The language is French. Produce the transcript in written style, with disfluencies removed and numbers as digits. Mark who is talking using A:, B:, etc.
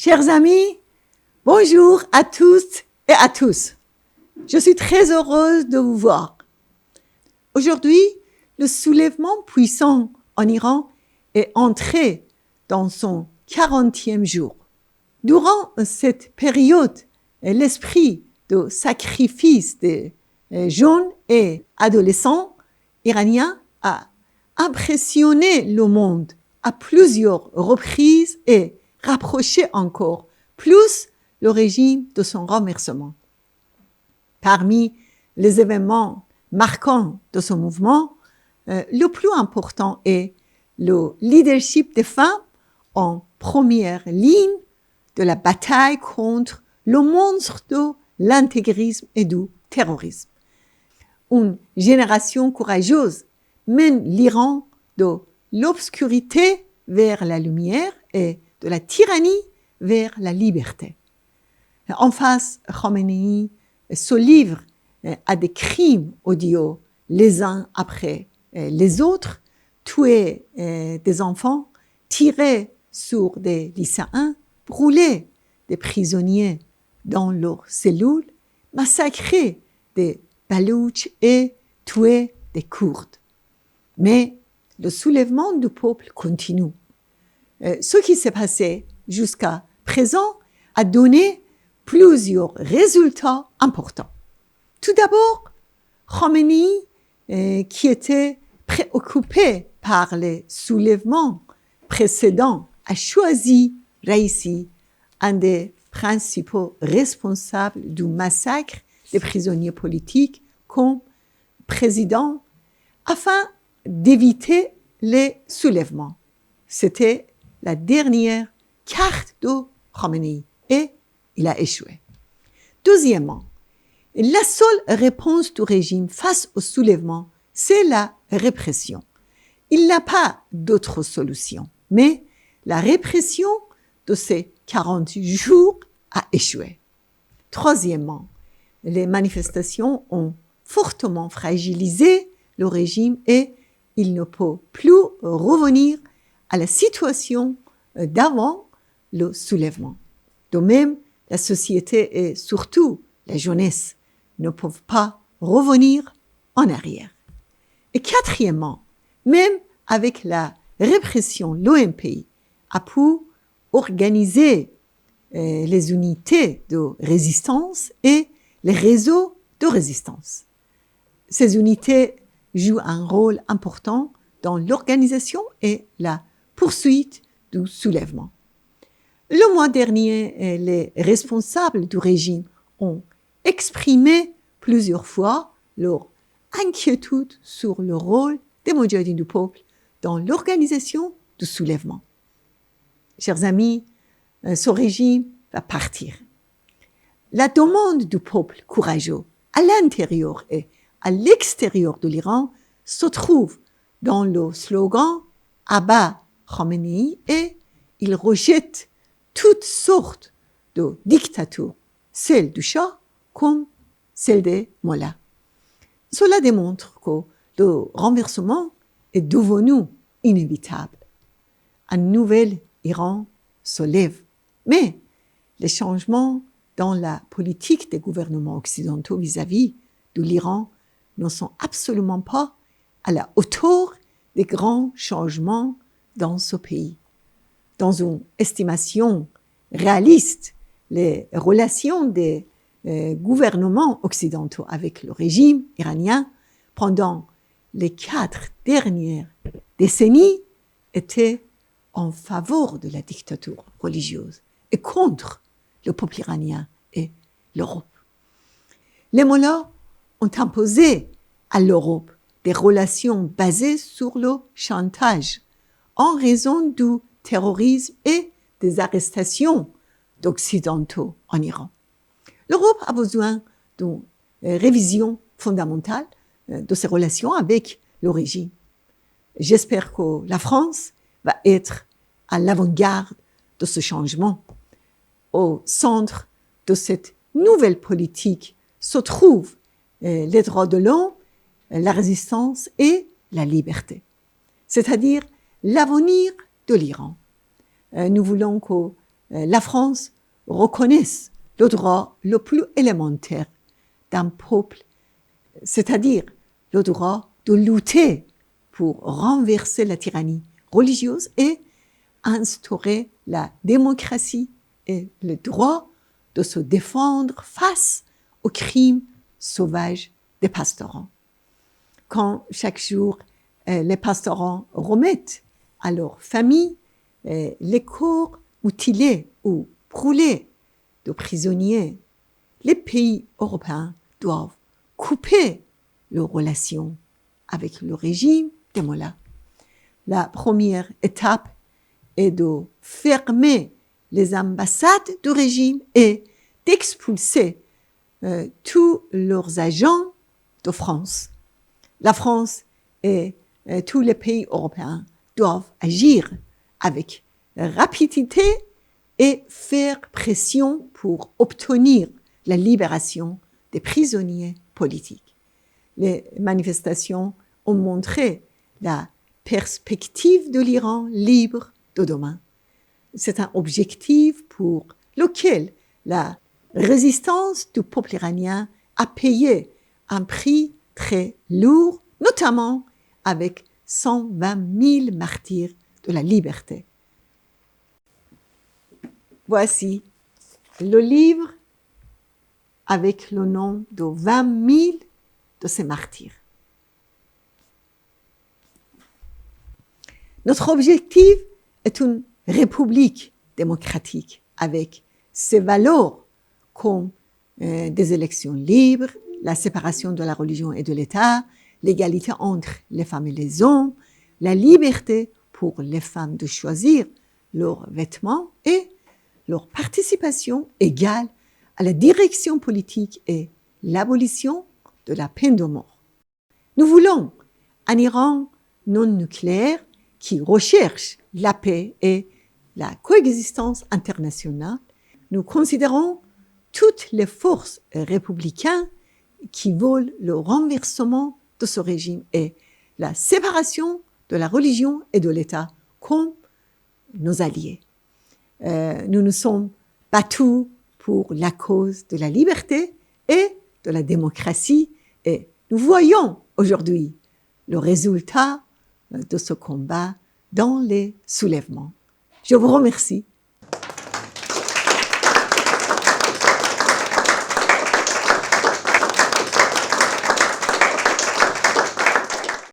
A: Chers amis, bonjour à tous et à tous. Je suis très heureuse de vous voir. Aujourd'hui, le soulèvement puissant en Iran est entré dans son 40e jour. Durant cette période, l'esprit de sacrifice des jeunes et adolescents iraniens a impressionné le monde à plusieurs reprises et rapproché encore plus le régime de son renversement. Parmi les événements marquants de ce mouvement, le plus important est le leadership des femmes en première ligne de la bataille contre le monstre de l'intégrisme et du terrorisme. Une génération courageuse mène l'Iran de l'obscurité vers la lumière et de la tyrannie vers la liberté. En face, Khomeini se livre à des crimes odieux les uns après les autres, tuer des enfants, tirer sur des lycéens, brûler des prisonniers dans leurs cellules, massacrer des Baloutches et tuer des Kurdes. Mais le soulèvement du peuple continue. Ce qui s'est passé jusqu'à présent a donné plusieurs résultats importants. Tout d'abord, Khomeini, qui était préoccupé par les soulèvements précédents, a choisi Raisi, un des principaux responsables du massacre des prisonniers politiques, comme président, afin d'éviter les soulèvements. C'était la dernière carte de Khomeini et il a échoué. Deuxièmement, la seule réponse du régime face au soulèvement, c'est la répression. Il n'a pas d'autre solution, mais la répression de ces 40 jours a échoué. Troisièmement, les manifestations ont fortement fragilisé le régime et il ne peut plus revenir à la situation d'avant le soulèvement. De même, la société et surtout la jeunesse ne peuvent pas revenir en arrière. Et quatrièmement, même avec la répression, l'OMPI a pu organiser les unités de résistance et les réseaux de résistance. Ces unités jouent un rôle important dans l'organisation et la poursuite du soulèvement. Le mois dernier, les responsables du régime ont exprimé plusieurs fois leur inquiétude sur le rôle des Moudjahidines du peuple dans l'organisation du soulèvement. Chers amis, ce régime va partir. La demande du peuple courageux à l'intérieur et à l'extérieur de l'Iran se trouve dans le slogan « Abat Khomeini » et il rejette toutes sortes de dictatures, celle du Shah comme celle des mollahs. Cela démontre que le renversement est devenu inévitable. Un nouvel Iran se lève, mais les changements dans la politique des gouvernements occidentaux vis-à-vis de l'Iran ne sont absolument pas à la hauteur des grands changements dans ce pays. Dans une estimation réaliste, les relations des gouvernements occidentaux avec le régime iranien pendant les 4 dernières décennies étaient en faveur de la dictature religieuse et contre le peuple iranien et l'Europe. Les mollahs ont imposé à l'Europe des relations basées sur le chantage en raison du terrorisme et des arrestations d'occidentaux en Iran. L'Europe a besoin d'une révision fondamentale de ses relations avec le régime. J'espère que la France va être à l'avant-garde de ce changement. Au centre de cette nouvelle politique se trouvent les droits de l'homme, la résistance et la liberté, c'est-à-dire l'avenir de l'Iran. Nous voulons que la France reconnaisse le droit le plus élémentaire d'un peuple, c'est-à-dire le droit de lutter pour renverser la tyrannie religieuse et instaurer la démocratie et le droit de se défendre face aux crimes sauvages des pastoraux. Quand chaque jour les pastoraux remettent à leur famille les corps mutilés ou brûlés de prisonniers, les pays européens doivent couper leurs relations avec le régime des mollahs. La première étape est de fermer les ambassades du régime et d'expulser tous leurs agents de France. La France et tous les pays européens doivent agir avec rapidité et faire pression pour obtenir la libération des prisonniers politiques. Les manifestations ont montré la perspective de l'Iran libre de demain. C'est un objectif pour lequel la résistance du peuple iranien a payé un prix très lourd, notamment avec 120 000 martyrs de la liberté. Voici le livre avec le nom de 20 000 de ces martyrs. Notre objectif est une république démocratique avec ses valeurs comme des élections libres, la séparation de la religion et de l'État, l'égalité entre les femmes et les hommes, la liberté pour les femmes de choisir leurs vêtements et leur participation égale à la direction politique et l'abolition de la peine de mort. Nous voulons un Iran non nucléaire qui recherche la paix et la coexistence internationale. Nous considérons toutes les forces républicaines qui veulent le renversement de ce régime et la séparation de la religion et de l'État comme nos alliés. Nous nous sommes battus pour la cause de la liberté et de la démocratie et nous voyons aujourd'hui le résultat de ce combat dans les soulèvements. Je vous remercie.